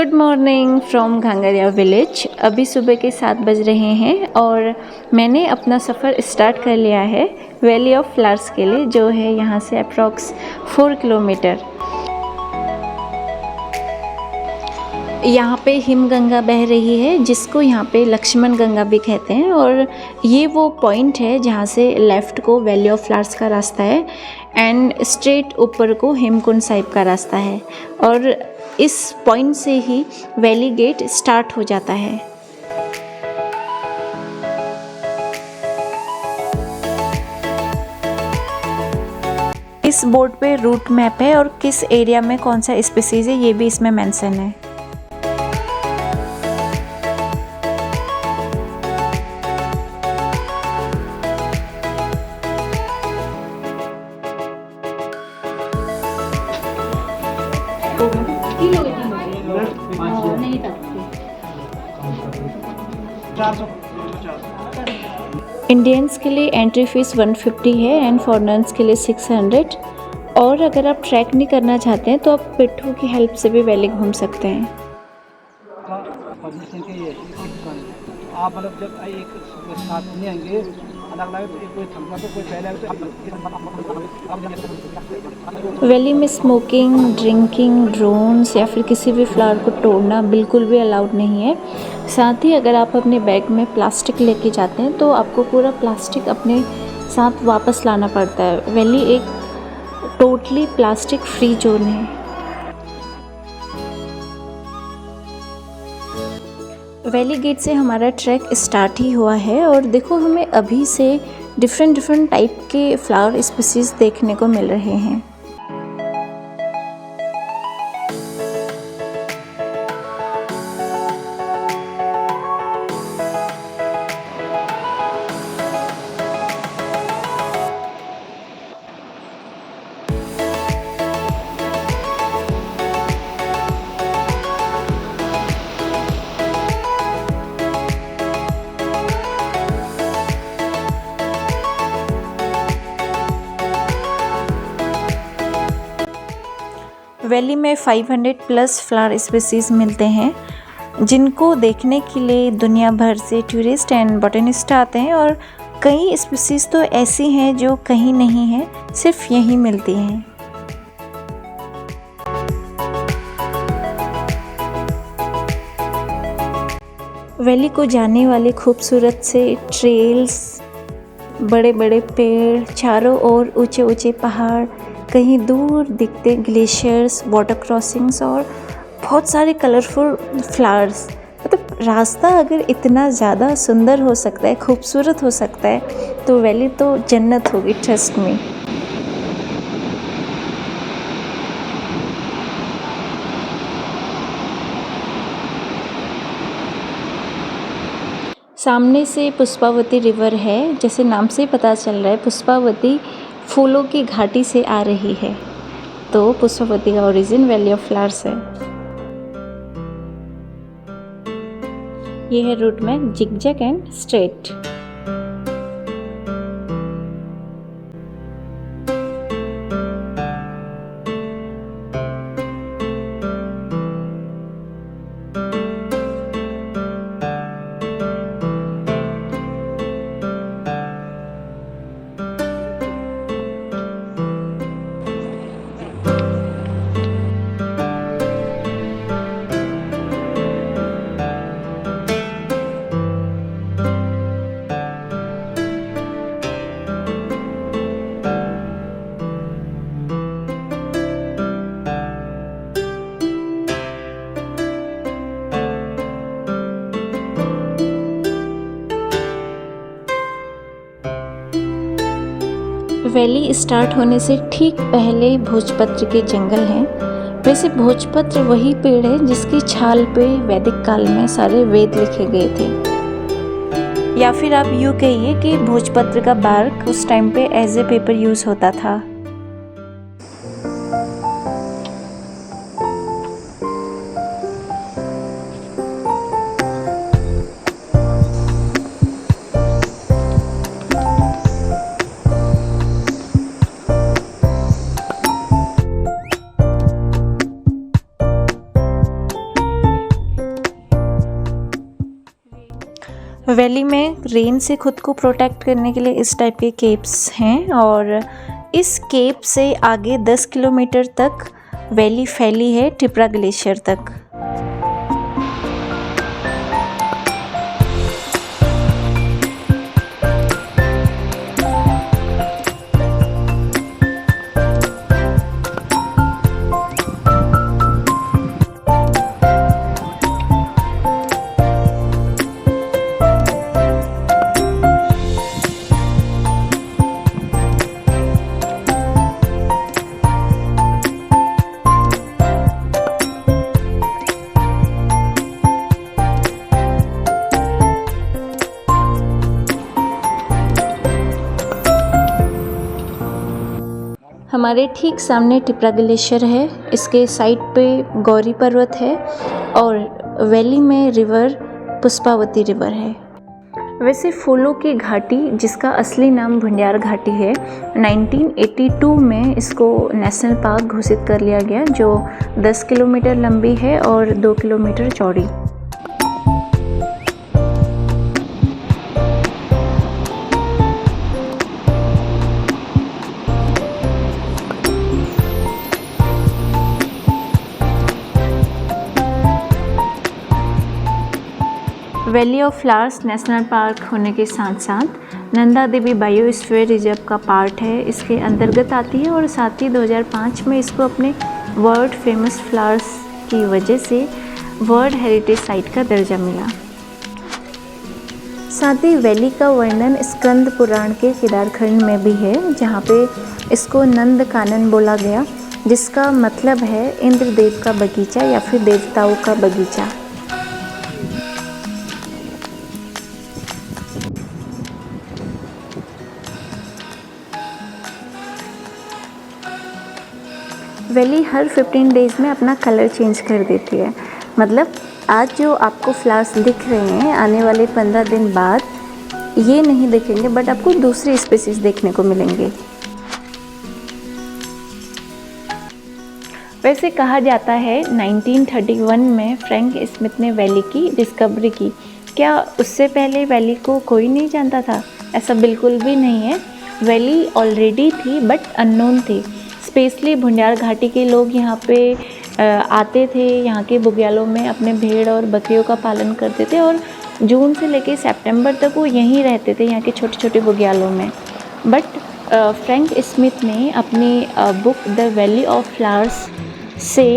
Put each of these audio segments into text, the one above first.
Good morning from Ghangaria village. अभी सुबह के 7 बज रहे हैं और मैंने अपना सफ़र स्टार्ट कर लिया है वैली ऑफ फ्लावर्स के लिए, जो है यहाँ से अप्रॉक्स 4 किलोमीटर। यहाँ पे हिमगंगा बह रही है, जिसको यहाँ पे लक्ष्मण गंगा भी कहते हैं, और ये वो पॉइंट है जहाँ से लेफ़्ट को वैली ऑफ फ्लावर्स का रास्ता है एंड स्ट्रेट ऊपर को हेमकुंड साहिब का रास्ता है, और इस पॉइंट से ही वैली गेट स्टार्ट हो जाता है। इस बोर्ड पे रूट मैप है और किस एरिया में कौन सा स्पीसीज है ये भी इसमें मेंशन है। इंडियंस के लिए एंट्री फीस 150 है एंड फॉरेनर्स के लिए 600। और अगर आप ट्रैक नहीं करना चाहते हैं तो आप पिट्ठू की हेल्प से भी वैली घूम सकते हैं। आप मतलब जब एक साथ नहीं आएंगे अलग-अलग कोई थमका तो कोई पहले वैली में स्मोकिंग, ड्रिंकिंग, ड्रोन्स या फिर किसी भी फ्लावर को तोड़ना बिल्कुल भी अलाउड नहीं है। साथ ही अगर आप अपने बैग में प्लास्टिक लेके जाते हैं तो आपको पूरा प्लास्टिक अपने साथ वापस लाना पड़ता है। वैली एक टोटली प्लास्टिक फ्री जोन है। वैली गेट से हमारा ट्रैक स्टार्ट ही हुआ है और देखो हमें अभी से डिफरेंट टाइप के फ्लावर स्पीसीज देखने को मिल रहे हैं। वैली में 500 प्लस फ्लावर स्पीसीज मिलते हैं, जिनको देखने के लिए दुनिया भर से टूरिस्ट एंड बॉटनिस्ट आते हैं, और कई स्पीसीज तो ऐसी हैं जो कहीं नहीं हैं, सिर्फ यहीं मिलती हैं। वैली को जाने वाले खूबसूरत से ट्रेल्स, बड़े बड़े पेड़, चारों ओर ऊंचे ऊंचे पहाड़, कहीं दूर दिखते ग्लेशियर्स, वाटर क्रॉसिंग्स और बहुत सारे कलरफुल फ्लावर्स। मतलब रास्ता अगर इतना ज़्यादा सुंदर हो सकता है, खूबसूरत हो सकता है, तो वैली तो जन्नत होगी, ट्रस्ट में। सामने से पुष्पावती रिवर है, जैसे नाम से पता चल रहा है पुष्पावती फूलों की घाटी से आ रही है, तो पुष्पावती का ओरिजिन वैली ऑफ फ्लावर्स है। ये है रूट में zigzag and straight. Valley start होने से ठीक पहले भोजपत्र के जंगल हैं। वैसे भोजपत्र वही पेड़ है जिसकी छाल पे वैदिक काल में सारे वेद लिखे गए थे, या फिर आप यूँ कहिए कि भोजपत्र का बार्क उस टाइम पे एज ए पेपर यूज़ होता था। वैली में रेन से खुद को प्रोटेक्ट करने के लिए इस टाइप के केप्स हैं और इस केप से आगे 10 किलोमीटर तक वैली फैली है टिपरा ग्लेशियर तक। हमारे ठीक सामने टिपरा ग्लेशियर है, इसके साइड पे गौरी पर्वत है और वैली में रिवर पुष्पावती रिवर है। वैसे फूलों की घाटी, जिसका असली नाम भुंडियार घाटी है, 1982 में इसको नेशनल पार्क घोषित कर लिया गया, जो 10 किलोमीटर लंबी है और 2 किलोमीटर चौड़ी। Valley of flowers national park होने के साथ साथ नंदा देवी बायोस्फीयर रिजर्व का पार्ट है, इसके अंतर्गत आती है और साथ ही 2005 में इसको अपने वर्ल्ड फेमस फ्लावर्स की वजह से वर्ल्ड हेरिटेज साइट का दर्जा मिला। साथ ही वैली का वर्णन स्कंद पुराण के केदारखंड में भी है, जहाँ पे इसको नंद कानन बोला गया, जिसका मतलब है इंद्रदेव का बगीचा या फिर देवताओं का बगीचा। वैली हर 15 डेज़ में अपना कलर चेंज कर देती है, मतलब आज जो आपको फ्लावर्स दिख रहे हैं आने वाले 15 दिन बाद ये नहीं दिखेंगे, बट आपको दूसरी स्पीसीज देखने को मिलेंगे। वैसे कहा जाता है 1931 में फ्रैंक स्मिथ ने वैली की डिस्कवरी की। क्या उससे पहले वैली को कोई नहीं जानता था? ऐसा बिल्कुल भी नहीं है। वैली ऑलरेडी थी बट अननोन थी। स्पेशली भुंडियार घाटी के लोग यहाँ पे आते थे, यहाँ के बुग्यालों में अपने भेड़ और बकरियों का पालन करते थे और जून से लेके सितंबर तक वो यहीं रहते थे, यहाँ के छोटे छोटे बुग्यालों में। बट फ्रैंक स्मिथ ने अपनी book the valley of flowers से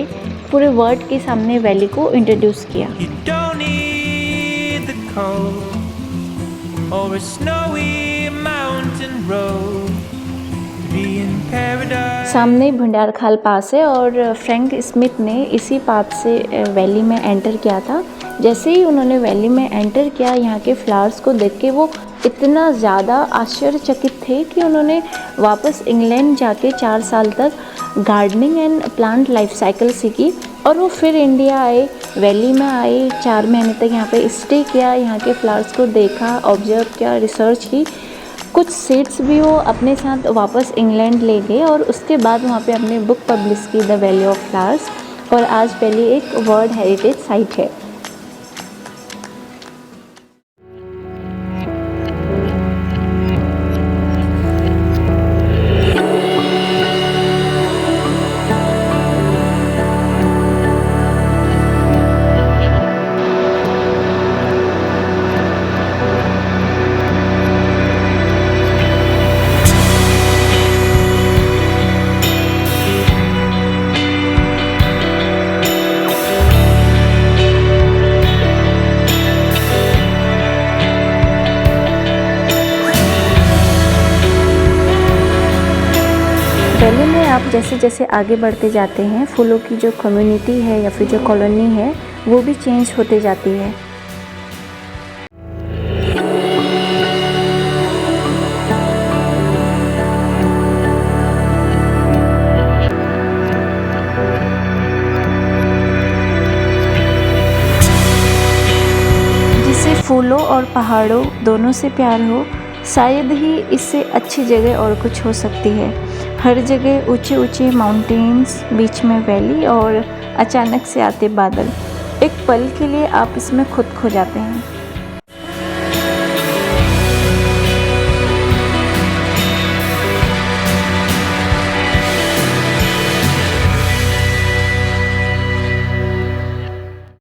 पूरे वर्ल्ड के सामने वैली को इंट्रोड्यूस किया। सामने भुंडियार खाल पास है और फ्रैंक स्मिथ ने इसी पाथ से वैली में एंटर किया था। जैसे ही उन्होंने वैली में एंटर किया, यहाँ के फ्लावर्स को देख के वो इतना ज़्यादा आश्चर्यचकित थे कि उन्होंने वापस इंग्लैंड जाके 4 साल तक gardening and plant life cycle सीखी और वो फिर इंडिया आए, वैली में आए, 4 महीने तक यहाँ पे स्टे किया, यहाँ के फ्लावर्स को देखा, ऑब्जर्व किया, रिसर्च की। कुछ सीड्स भी वो अपने साथ वापस इंग्लैंड ले गए और उसके बाद वहाँ पे अपनी बुक पब्लिश की द वैली ऑफ फ्लावर्स, और आज वैली एक वर्ल्ड हेरिटेज साइट है। वैली में आप जैसे जैसे आगे बढ़ते जाते हैं, फूलों की जो कम्युनिटी है या फिर जो कॉलोनी है वो भी चेंज होते जाती है। जिसे फूलों और पहाड़ों दोनों से प्यार हो, शायद ही इससे अच्छी जगह और कुछ हो सकती है। हर जगह ऊंचे ऊंचे माउंटेन्स, बीच में वैली और अचानक से आते बादल। एक पल के लिए आप इसमें खुद खो जाते हैं।